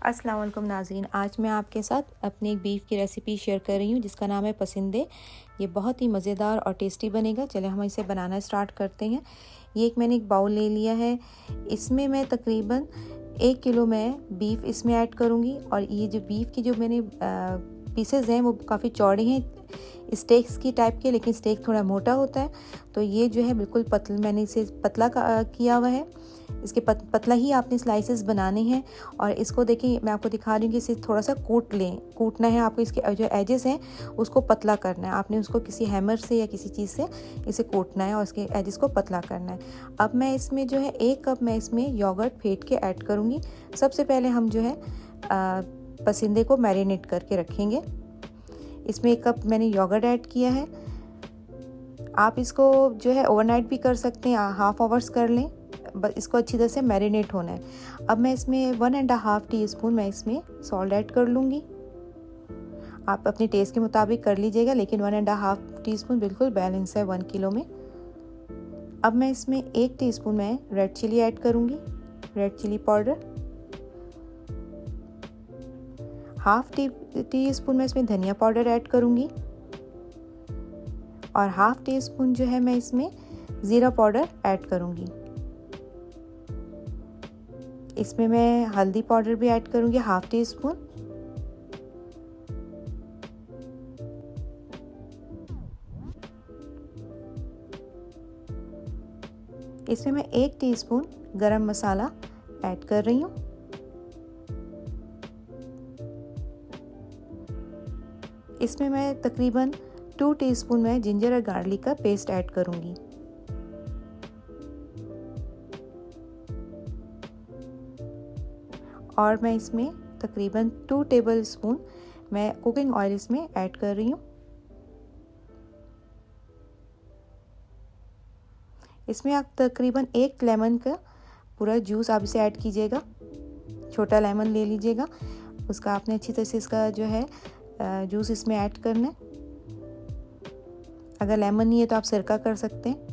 अस्सलाम वालेकुम नाज़रीन, आज मैं आपके साथ अपनी एक बीफ की रेसिपी शेयर कर रही हूँ जिसका नाम है पसंदे। ये बहुत ही मज़ेदार और टेस्टी बनेगा। चले हम इसे बनाना स्टार्ट करते हैं। ये मैंने एक बाउल ले लिया है। इसमें मैं तकरीबन 1 किलो मैं बीफ इसमें ऐड करूँगी। और ये जो बीफ की जो मैंने पीसेस हैं वो काफ़ी चौड़े हैं, स्टेक्स की टाइप के, लेकिन स्टेक थोड़ा मोटा होता है। तो ये जो है बिल्कुल मैंने इसे पतला किया हुआ है। इसके पतला ही आपने स्लाइसेस बनाने हैं। और इसको देखिए, मैं आपको दिखा रही हूँ कि इसे थोड़ा सा कूटना है आपको। इसके जो एजेस हैं उसको पतला करना है आपने, उसको किसी हैमर से या किसी चीज़ से इसे कूटना है और इसके एजेस को पतला करना है। अब मैं इसमें जो है 1 कप मैं इसमें योगर्ट फेंट के ऐड करूँगी। सबसे पहले हम जो है पसंदे को मैरिनेट करके रखेंगे। इसमें 1 कप मैंने योगर्ट ऐड किया है। आप इसको जो है ओवरनाइट भी कर सकते हैं, हाफ आवर्स कर लें, बस इसको अच्छी तरह से मैरिनेट होना है। अब मैं इसमें 1.5 टीस्पून मैं इसमें सॉल्ट ऐड कर लूँगी। आप अपने टेस्ट के मुताबिक कर लीजिएगा, लेकिन 1.5 टीस्पून बिल्कुल बैलेंस है 1 किलो में। अब मैं इसमें 1 टीस्पून मैं रेड चिली ऐड करूँगी, red chilli powder. Half teaspoon मैं इसमें धनिया पाउडर ऐड करूँगी। और हाफ टी स्पून जो है मैं इसमें ज़ीरा पाउडर ऐड करूँगी। इसमें मैं हल्दी पाउडर भी ऐड करूँगी, हाफ टी स्पून। इसमें मैं 1 टीस्पून गरम मसाला ऐड कर रही हूँ। इसमें मैं तकरीबन 2 टीस्पून मैं जिंजर और गार्लिक का पेस्ट ऐड करूँगी। और मैं इसमें तकरीबन 2 टेबल स्पून मैं कुकिंग ऑयल इसमें ऐड कर रही हूँ। इसमें आप तकरीबन 1 लेमन का पूरा जूस आप इसे ऐड कीजिएगा। छोटा लेमन ले लीजिएगा, उसका आपने अच्छी तरह से इसका जो है जूस इसमें ऐड करना है। अगर लेमन नहीं है तो आप सिरका कर सकते हैं।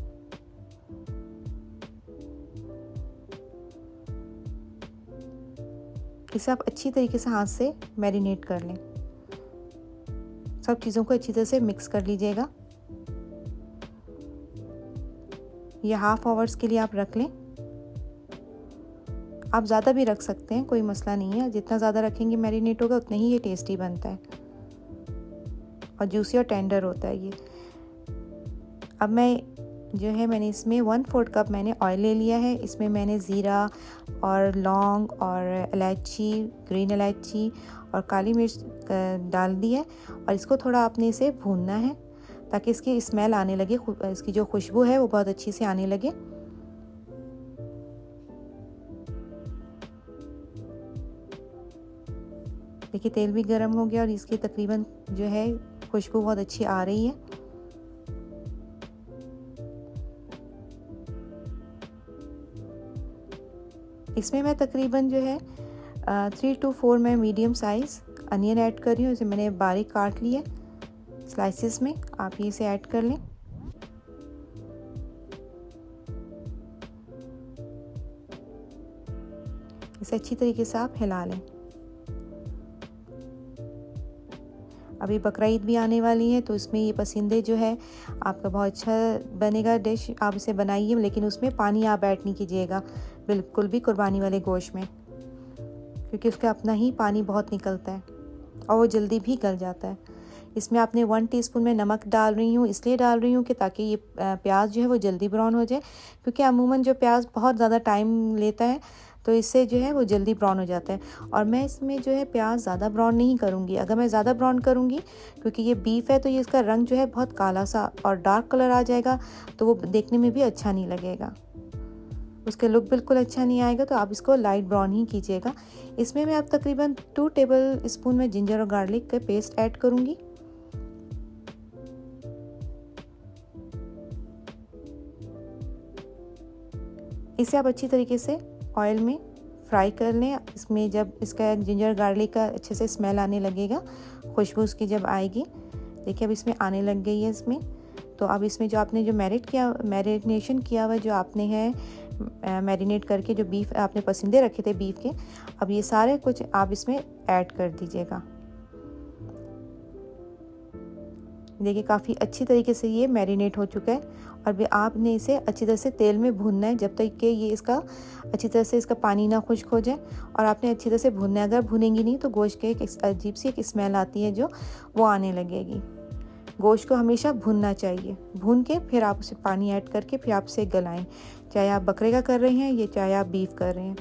इसे आप अच्छी तरीके से हाथ से मैरिनेट कर लें। सब चीज़ों को अच्छी तरह से मिक्स कर लीजिएगा। ये हाफ आवर्स के लिए आप रख लें। आप ज़्यादा भी रख सकते हैं, कोई मसला नहीं है। जितना ज़्यादा रखेंगे मैरिनेट होगा उतना ही ये टेस्टी बनता है और जूसी और टेंडर होता है ये। अब मैंने इसमें 1/4 कप मैंने ऑयल ले लिया है। इसमें मैंने ज़ीरा और लौंग और इलायची, ग्रीन इलायची और काली मिर्च डाल दी है। और इसको थोड़ा आपने इसे भूनना है ताकि इसकी स्मेल आने लगे, इसकी जो खुशबू है वो बहुत अच्छी से आने लगे। देखिए तेल भी गर्म हो गया और इसकी तकरीबन जो है खुशबू बहुत अच्छी आ रही है। इसमें मैं तकरीबन जो है 3 to 4 मैं मीडियम साइज़ अनियन ऐड कर रही हूँ। इसे मैंने बारीक काट लिया स्लाइसेस में, आप ये इसे ऐड कर लें। इसे अच्छी तरीके से आप हिला लें। अभी बकरा ईद भी आने वाली है, तो इसमें ये पसंदे जो है आपका बहुत अच्छा बनेगा डिश। आप इसे बनाइए, लेकिन उसमें पानी आप ऐड नहीं कीजिएगा बिल्कुल भी कुर्बानी वाले गोश्त में, क्योंकि उसका अपना ही पानी बहुत निकलता है और वो जल्दी भी गल जाता है। इसमें आपने 1 टीस्पून में नमक डाल रही हूँ, इसलिए डाल रही हूँ कि ताकि ये प्याज जो है वो जल्दी ब्राउन हो जाए, क्योंकि अमूमन जो प्याज बहुत ज़्यादा टाइम लेता है तो इससे जो है वो जल्दी ब्राउन हो जाता है। और मैं इसमें जो है प्याज ज़्यादा ब्राउन नहीं करूँगी। अगर मैं ज़्यादा ब्राउन करूँगी, क्योंकि ये बीफ है, तो ये इसका रंग जो है बहुत काला सा और डार्क कलर आ जाएगा, तो वो देखने में भी अच्छा नहीं लगेगा, उसके लुक बिल्कुल अच्छा नहीं आएगा। तो आप इसको लाइट ब्राउन ही कीजिएगा। इसमें मैं अब तकरीबन 2 टेबल स्पून में जिंजर और गार्लिक का पेस्ट ऐड करूँगी। इसे आप अच्छी तरीके से ऑयल में फ्राई कर लें। इसमें जब इसका जिंजर गार्लिक का अच्छे से स्मेल आने लगेगा, खुशबू उसकी जब आएगी, देखिए अब इसमें आने लग गई है इसमें। तो अब इसमें जो आपने जो मैरिनेशन किया हुआ जो आपने है मैरिनेट करके जो बीफ आपने पसंदे रखे थे बीफ के, अब ये सारे कुछ आप इसमें ऐड कर दीजिएगा। देखिए काफ़ी अच्छी तरीके से ये मैरिनेट हो चुका है और भी आपने इसे अच्छी तरह से तेल में भूनना है जब तक कि ये इसका अच्छी तरह से इसका पानी ना खुश्क हो जाए। और आपने अच्छी तरह से भूनना है, अगर भूनेंगी नहीं तो गोश्त के एक अजीब सी एक स्मेल आती है जो वो आने लगेगी। गोश्त को हमेशा भूनना चाहिए, भून के फिर आप उसे पानी ऐड करके फिर आप उसे गलाएं, चाहे आप बकरे का कर रहे हैं या चाहे आप बीफ कर रहे हैं,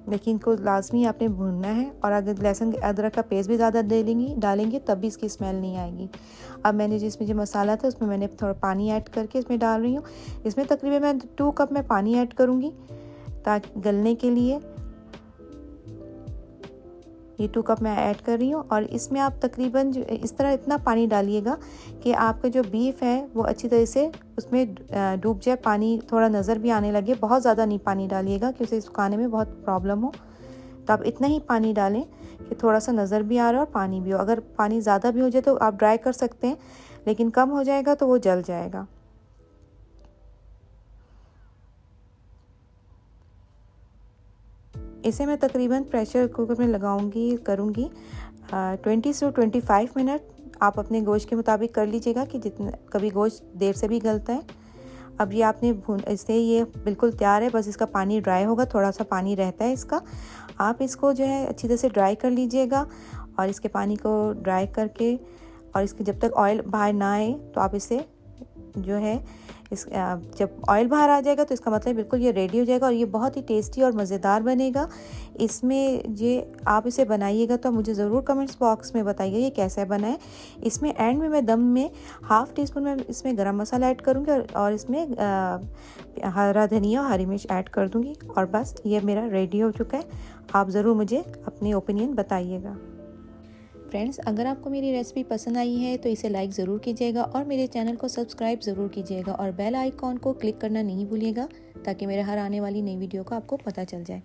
लेकिन इनको लाजमी आपने भूनना है। और अगर लहसुन अदरक का पेस्ट भी ज़्यादा डालेंगे तब भी इसकी स्मेल नहीं आएगी। अब मैंने जिसमें जो मसाला था उसमें मैंने थोड़ा पानी ऐड करके इसमें डाल रही हूँ। इसमें तकरीबन मैं 2 कप में पानी ऐड करूँगी ताकि गलने के लिए। ये 2 कप मैं ऐड कर रही हूँ और इसमें आप तकरीबन इस तरह इतना पानी डालिएगा कि आपका जो बीफ है वो अच्छी तरह से उसमें डूब जाए, पानी थोड़ा नज़र भी आने लगे। बहुत ज़्यादा नहीं पानी डालिएगा कि उसे सुखाने में बहुत प्रॉब्लम हो, तो आप इतना ही पानी डालें कि थोड़ा सा नज़र भी आ रहा है और पानी भी हो। अगर पानी ज़्यादा भी हो जाए तो आप ड्राई कर सकते हैं, लेकिन कम हो जाएगा तो वो जल जाएगा। इसे मैं तकरीबन प्रेशर कुकर में करूँगी 20 से 25 मिनट। आप अपने गोश्त के मुताबिक कर लीजिएगा कि जितना कभी गोश्त देर से भी गलता है। अब ये आपने इससे ये बिल्कुल तैयार है, बस इसका पानी ड्राई होगा, थोड़ा सा पानी रहता है इसका। आप इसको जो है अच्छी तरह से ड्राई कर लीजिएगा और इसके पानी को ड्राई करके और इसके जब तक ऑयल बाहर ना आए तो आप इसे जो है जब ऑयल बाहर आ जाएगा तो इसका मतलब बिल्कुल ये रेडी हो जाएगा और ये बहुत ही टेस्टी और मज़ेदार बनेगा। इसमें ये आप इसे बनाइएगा तो मुझे ज़रूर कमेंट्स बॉक्स में बताइए ये कैसा बना है। इसमें एंड में मैं दम में ½ टीस्पून में इसमें गरम मसाला ऐड करूँगी और इसमें हरा धनिया हरी मिर्च ऐड कर दूँगी और बस ये मेरा रेडी हो चुका है। आप ज़रूर मुझे अपनी ओपिनियन बताइएगा। फ्रेंड्स, अगर आपको मेरी रेसिपी पसंद आई है तो इसे लाइक ज़रूर कीजिएगा और मेरे चैनल को सब्सक्राइब ज़रूर कीजिएगा और बेल आइकॉन को क्लिक करना नहीं भूलिएगा ताकि मेरे हर आने वाली नई वीडियो का आपको पता चल जाए।